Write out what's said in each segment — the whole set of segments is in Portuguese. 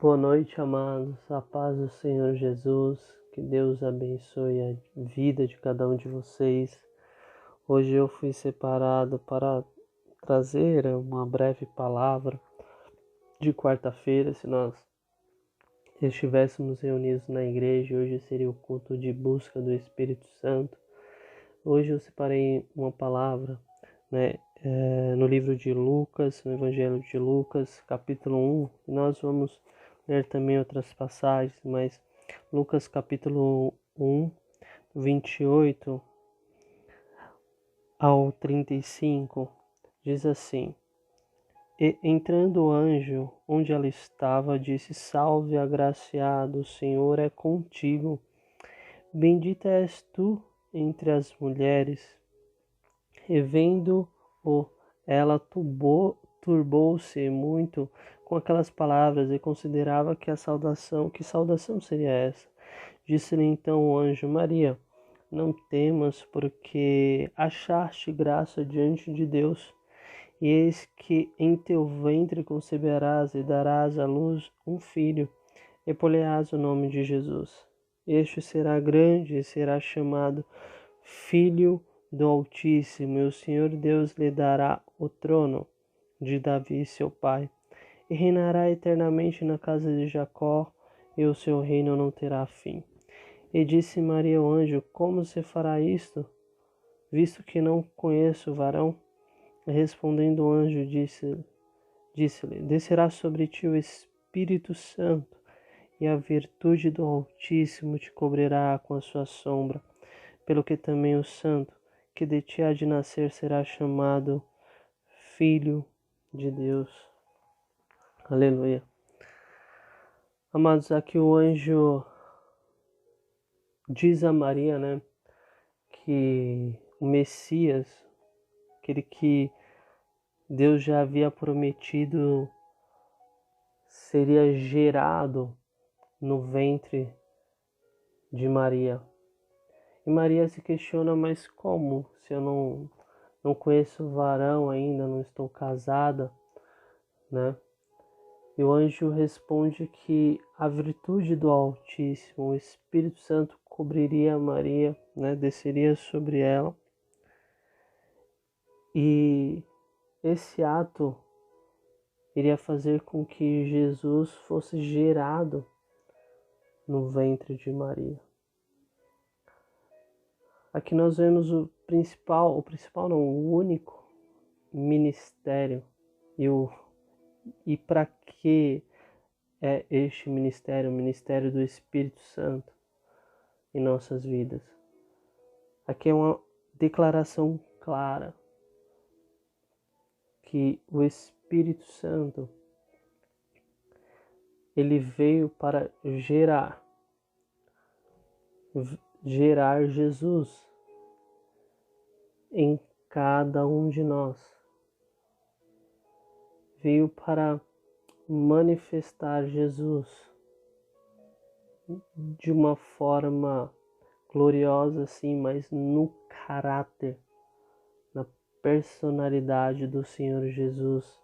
Boa noite, amados. A paz do Senhor Jesus. Que Deus abençoe a vida de cada um de vocês. Hoje eu fui separado para trazer uma breve palavra de quarta-feira. Se nós estivéssemos reunidos na igreja, hoje seria o culto de busca do Espírito Santo. Hoje eu separei uma palavra, no livro de Lucas, no Evangelho de Lucas, capítulo 1. E nós vamos ler também outras passagens, mas Lucas capítulo 1, 28 ao 35, diz assim: E entrando o anjo onde ela estava, disse: Salve, agraciado, o Senhor é contigo. Bendita és tu entre as mulheres. E vendo-o, ela turbou-se muito com aquelas palavras e considerava que saudação seria essa? Disse-lhe então o anjo: Maria, não temas, porque achaste graça diante de Deus. E eis que em teu ventre conceberás e darás à luz um filho, e pôr-lhe-ás o nome de Jesus. Este será grande e será chamado Filho do Altíssimo, e o Senhor Deus lhe dará o trono de Davi, seu pai, e reinará eternamente na casa de Jacó, e o seu reino não terá fim. E disse Maria ao anjo: Como se fará isto, visto que não conheço o varão? Respondendo o anjo, disse-lhe: Descerá sobre ti o Espírito Santo, e a virtude do Altíssimo te cobrirá com a sua sombra. Pelo que também o santo que de ti há de nascer será chamado Filho de Deus. Aleluia. Amados, aqui o anjo diz a Maria, que o Messias, aquele que Deus já havia prometido, seria gerado no ventre de Maria. E Maria se questiona: mas como? Se eu não conheço o varão ainda, não estou casada, né? E o anjo responde que a virtude do Altíssimo, o Espírito Santo, cobriria Maria, desceria sobre ela. E esse ato iria fazer com que Jesus fosse gerado no ventre de Maria. Aqui nós vemos o único ministério. E para que é este ministério, o ministério do Espírito Santo em nossas vidas? Aqui é uma declaração clara que o Espírito Santo, ele veio para gerar Jesus em cada um de nós. Veio para manifestar Jesus de uma forma gloriosa, sim, mas no caráter, na personalidade do Senhor Jesus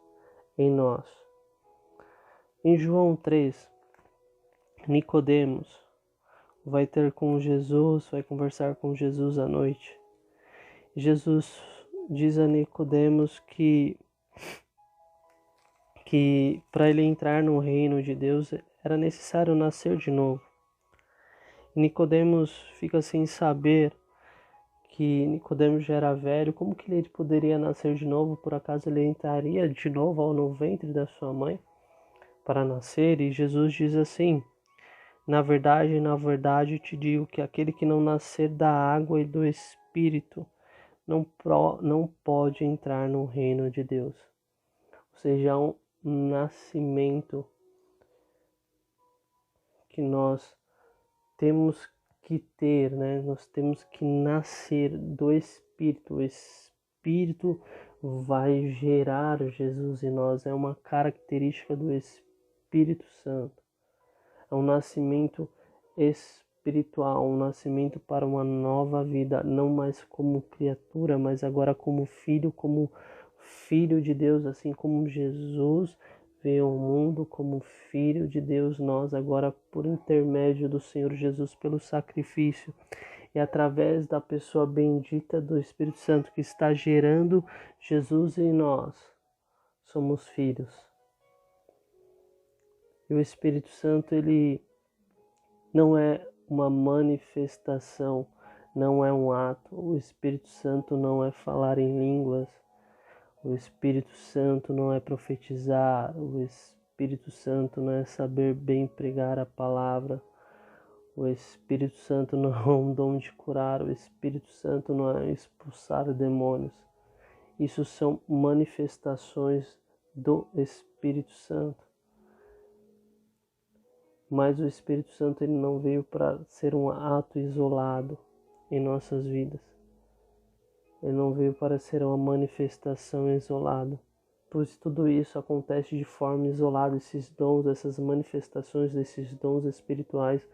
em nós. Em João 3, Nicodemos vai ter com Jesus, vai conversar com Jesus à noite. Jesus diz a Nicodemos que para ele entrar no reino de Deus era necessário nascer de novo. Nicodemos fica sem saber que Nicodemos já era velho. Como que ele poderia nascer de novo? Por acaso ele entraria de novo no ventre da sua mãe para nascer? E Jesus diz assim: na verdade te digo que aquele que não nascer da água e do Espírito não pode entrar no reino de Deus. Ou seja, um nascimento que nós temos que ter, Nós temos que nascer do Espírito. O Espírito vai gerar Jesus em nós. É uma característica do Espírito Santo. É um nascimento espiritual, um nascimento para uma nova vida, não mais como criatura, mas agora como filho de Deus, assim como Jesus veio ao mundo como Filho de Deus, nós agora, por intermédio do Senhor Jesus, pelo sacrifício e através da pessoa bendita do Espírito Santo que está gerando Jesus em nós, somos filhos. E o Espírito Santo, ele não é uma manifestação, não é um ato. O Espírito Santo não é falar em línguas. O Espírito Santo não é profetizar. O Espírito Santo não é saber bem pregar a palavra. O Espírito Santo não é um dom de curar. O Espírito Santo não é expulsar demônios. Isso são manifestações do Espírito Santo. Mas o Espírito Santo, ele não veio para ser um ato isolado em nossas vidas. Ele não veio para ser uma manifestação isolada. Pois tudo isso acontece de forma isolada. Esses dons, essas manifestações desses dons espirituais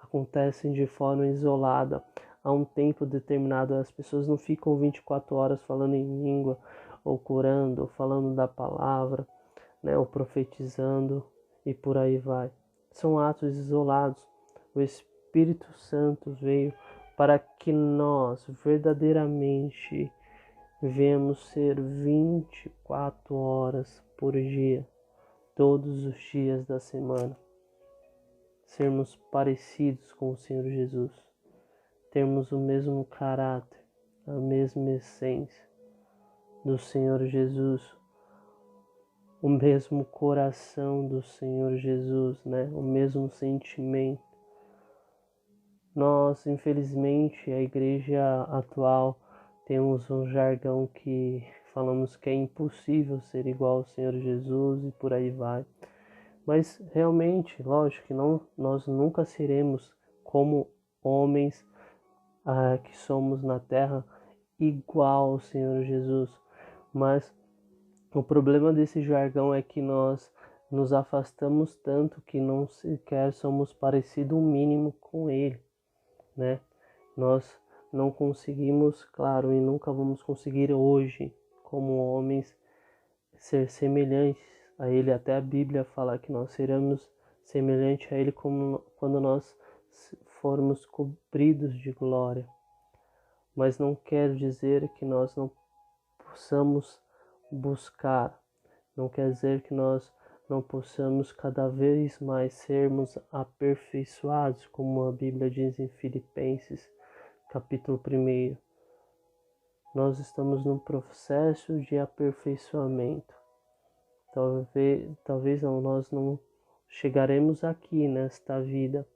acontecem de forma isolada. Há um tempo determinado. As pessoas não ficam 24 horas falando em língua, ou curando, ou falando da palavra, ou profetizando, e por aí vai. São atos isolados. O Espírito Santo veio para que nós verdadeiramente venhamos ser 24 horas por dia, todos os dias da semana. Sermos parecidos com o Senhor Jesus. Termos o mesmo caráter, a mesma essência do Senhor Jesus. O mesmo coração do Senhor Jesus, o mesmo sentimento. Nós, infelizmente, a igreja atual, temos um jargão que falamos que é impossível ser igual ao Senhor Jesus e por aí vai. Mas realmente, lógico que nós nunca seremos como homens que somos na terra igual ao Senhor Jesus. Mas o problema desse jargão é que nós nos afastamos tanto que não sequer somos parecidos o mínimo com Ele, Nós não conseguimos, claro, e nunca vamos conseguir hoje, como homens, ser semelhantes a Ele. Até a Bíblia fala que nós seremos semelhantes a Ele quando nós formos cobridos de glória. Mas não quer dizer que nós não possamos buscar, não quer dizer que nós não possamos cada vez mais sermos aperfeiçoados, como a Bíblia diz em Filipenses, capítulo 1. Nós estamos num processo de aperfeiçoamento. Talvez nós não chegaremos aqui nesta vida,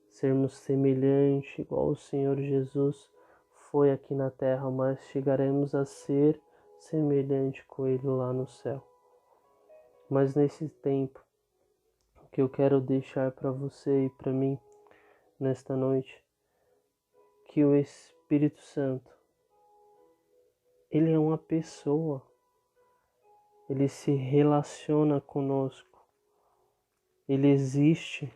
sermos semelhantes, igual o Senhor Jesus foi aqui na terra, mas chegaremos a ser semelhante com Ele lá no céu. Mas nesse tempo, o que eu quero deixar para você e para mim nesta noite, que o Espírito Santo, Ele é uma pessoa, Ele se relaciona conosco, Ele existe,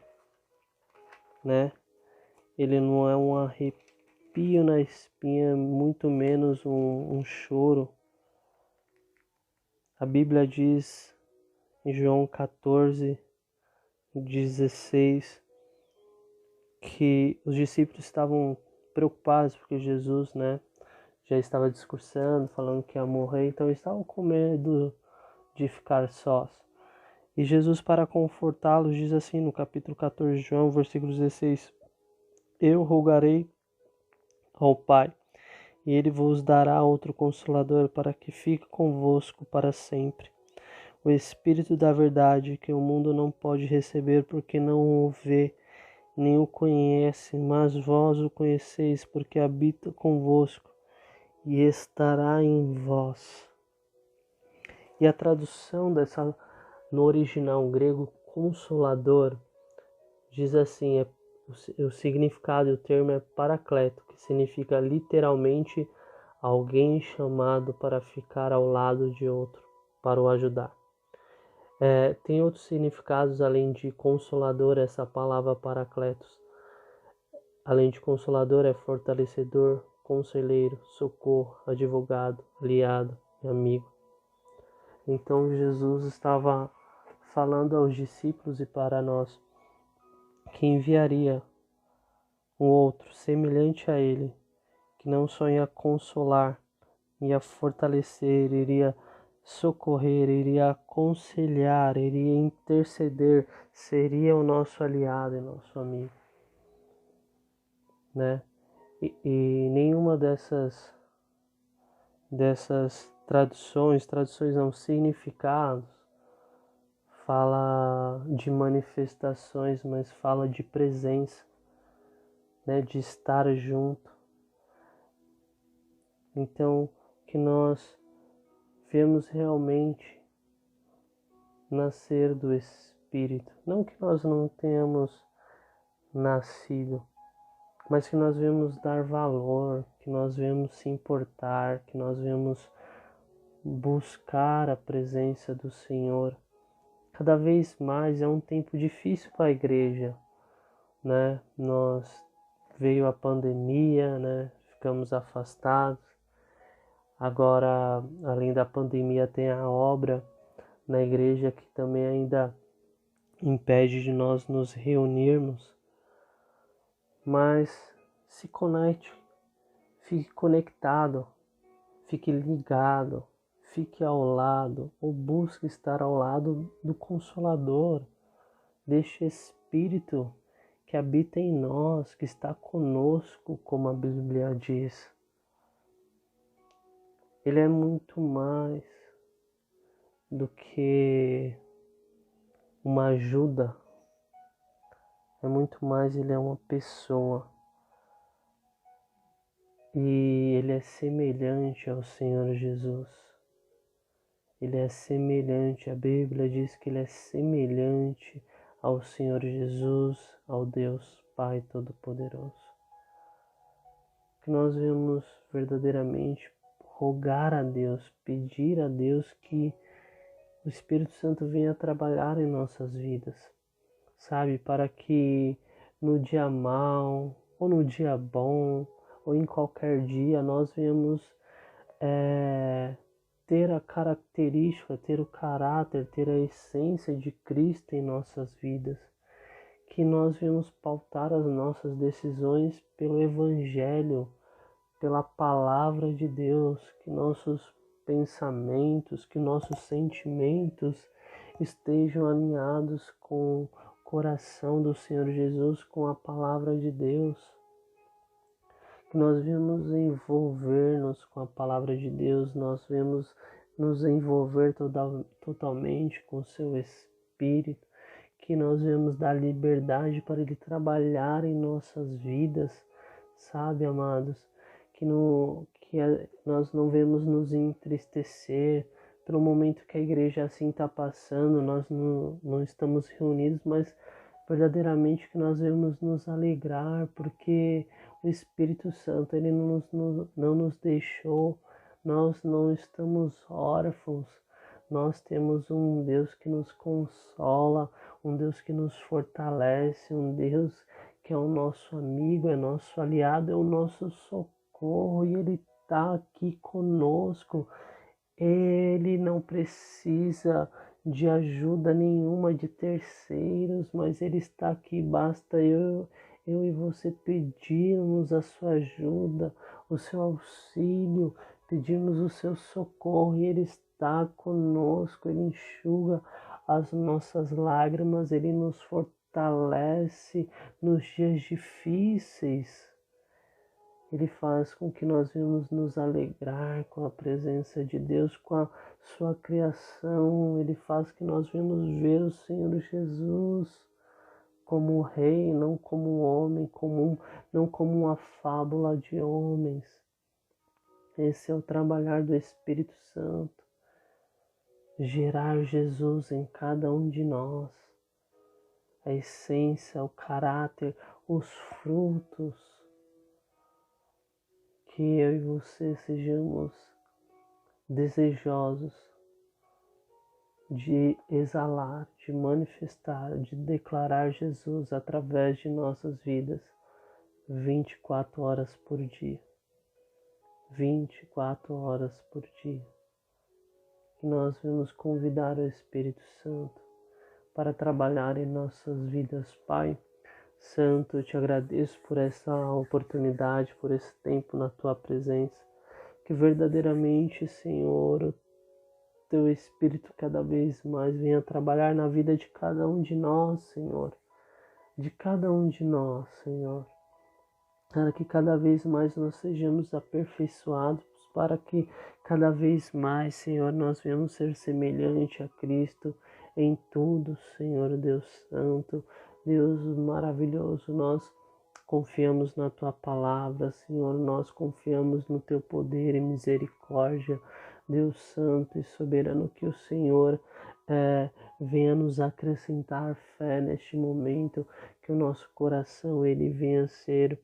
Ele não é um arrepio na espinha, muito menos um choro. A Bíblia diz em João 14:16 que os discípulos estavam preocupados porque Jesus, já estava discursando, falando que ia morrer, então eles estavam com medo de ficar sós. E Jesus, para confortá-los, diz assim no capítulo 14 de João, versículo 16: Eu rogarei ao Pai, e Ele vos dará outro Consolador para que fique convosco para sempre. O Espírito da verdade, que o mundo não pode receber porque não o vê, nem o conhece, mas vós o conheceis porque habita convosco e estará em vós. E a tradução no original grego, Consolador, diz assim, o significado e o termo é paracleto, que significa literalmente alguém chamado para ficar ao lado de outro, para o ajudar. Tem outros significados além de consolador, essa palavra paracletos. Além de consolador, é fortalecedor, conselheiro, socorro, advogado, aliado e amigo. Então Jesus estava falando aos discípulos e para nós que enviaria um outro semelhante a ele, que não só ia consolar, ia fortalecer, iria socorrer, iria aconselhar, iria interceder, seria o nosso aliado e nosso amigo, né? E nenhuma dessas traduções não, significados, fala de manifestações, mas fala de presença, né? De estar junto. Então, que nós vemos realmente nascer do Espírito. Não que nós não tenhamos nascido, mas que nós vemos dar valor, que nós vemos se importar, que nós vemos buscar a presença do Senhor. Cada vez mais é um tempo difícil para a igreja, né? Veio a pandemia, né? Ficamos afastados. Agora, além da pandemia, tem a obra na igreja que também ainda impede de nós nos reunirmos. Mas se conecte, fique conectado, fique ligado, fique ao lado, ou busque estar ao lado do Consolador, deste Espírito que habita em nós, que está conosco, como a Bíblia diz. Ele é muito mais do que uma ajuda, é muito mais, ele é uma pessoa. E ele é semelhante ao Senhor Jesus. Ele é semelhante, a Bíblia diz que ele é semelhante ao Senhor Jesus, ao Deus Pai Todo-Poderoso. Que nós vamos verdadeiramente rogar a Deus, pedir a Deus que o Espírito Santo venha trabalhar em nossas vidas, sabe? Para que no dia mau, ou no dia bom, ou em qualquer dia, nós venhamos ter a característica, ter o caráter, ter a essência de Cristo em nossas vidas. Que nós venhamos pautar as nossas decisões pelo Evangelho, pela Palavra de Deus, que nossos pensamentos, que nossos sentimentos estejam alinhados com o coração do Senhor Jesus, com a Palavra de Deus. Que nós venhamos envolver-nos com a Palavra de Deus, nós venhamos nos envolver totalmente com o Seu Espírito, que nós venhamos dar liberdade para Ele trabalhar em nossas vidas, sabe, amados? Nós não vemos nos entristecer pelo momento que a igreja assim está passando, nós não estamos reunidos, mas verdadeiramente que nós vamos nos alegrar, porque o Espírito Santo ele não nos deixou, nós não estamos órfãos, nós temos um Deus que nos consola, um Deus que nos fortalece, um Deus que é o nosso amigo, é nosso aliado, é o nosso socorro e Ele está aqui conosco. Ele não precisa de ajuda nenhuma de terceiros, mas Ele está aqui, basta eu e você pedirmos a sua ajuda, o seu auxílio, pedirmos o seu socorro e Ele está conosco, Ele enxuga as nossas lágrimas, Ele nos fortalece nos dias difíceis. Ele faz com que nós venhamos nos alegrar com a presença de Deus, com a sua criação. Ele faz que nós venhamos ver o Senhor Jesus como o Rei, não como um homem comum, não como uma fábula de homens. Esse é o trabalhar do Espírito Santo. Gerar Jesus em cada um de nós. A essência, o caráter, os frutos. Que eu e você sejamos desejosos de exalar, de manifestar, de declarar Jesus através de nossas vidas 24 horas por dia. 24 horas por dia. Que nós vamos convidar o Espírito Santo para trabalhar em nossas vidas, Pai. Santo, eu te agradeço por essa oportunidade, por esse tempo na tua presença. Que verdadeiramente, Senhor, o teu Espírito cada vez mais venha trabalhar na vida de cada um de nós, Senhor. De cada um de nós, Senhor. Para que cada vez mais nós sejamos aperfeiçoados, para que cada vez mais, Senhor, nós venhamos ser semelhante a Cristo em tudo, Senhor Deus Santo, Deus maravilhoso. Nós confiamos na Tua palavra, Senhor, nós confiamos no Teu poder e misericórdia, Deus Santo e soberano, que o Senhor venha nos acrescentar fé neste momento, que o nosso coração ele venha ser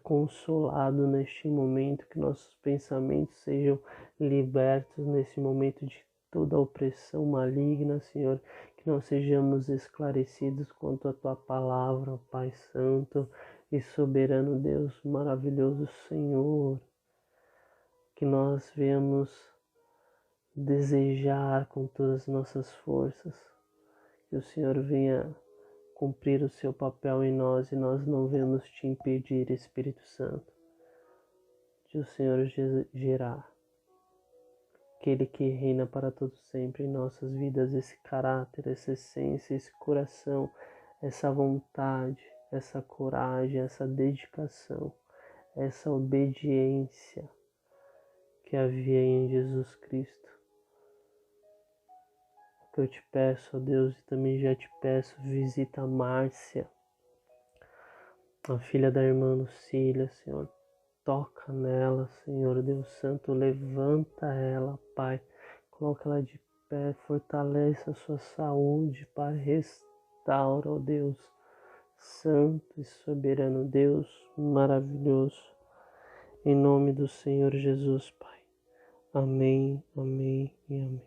consolado neste momento, que nossos pensamentos sejam libertos nesse momento de toda opressão maligna, Senhor, que nós sejamos esclarecidos quanto à Tua palavra, Pai Santo e soberano Deus, maravilhoso Senhor, que nós venhamos desejar com todas as nossas forças, que o Senhor venha cumprir o seu papel em nós e nós não vamos te impedir, Espírito Santo, de o Senhor gerar aquele que reina para todo sempre em nossas vidas, esse caráter, essa essência, esse coração, essa vontade, essa coragem, essa dedicação, essa obediência que havia em Jesus Cristo. Que eu te peço, ó Deus, e também já te peço, visita a Márcia, a filha da irmã Lucília, Senhor. Toca nela, Senhor Deus Santo, levanta ela, Pai. Coloca ela de pé, fortalece a sua saúde, Pai. Restaura, ó Deus Santo e soberano, Deus maravilhoso. Em nome do Senhor Jesus, Pai. Amém, amém e amém.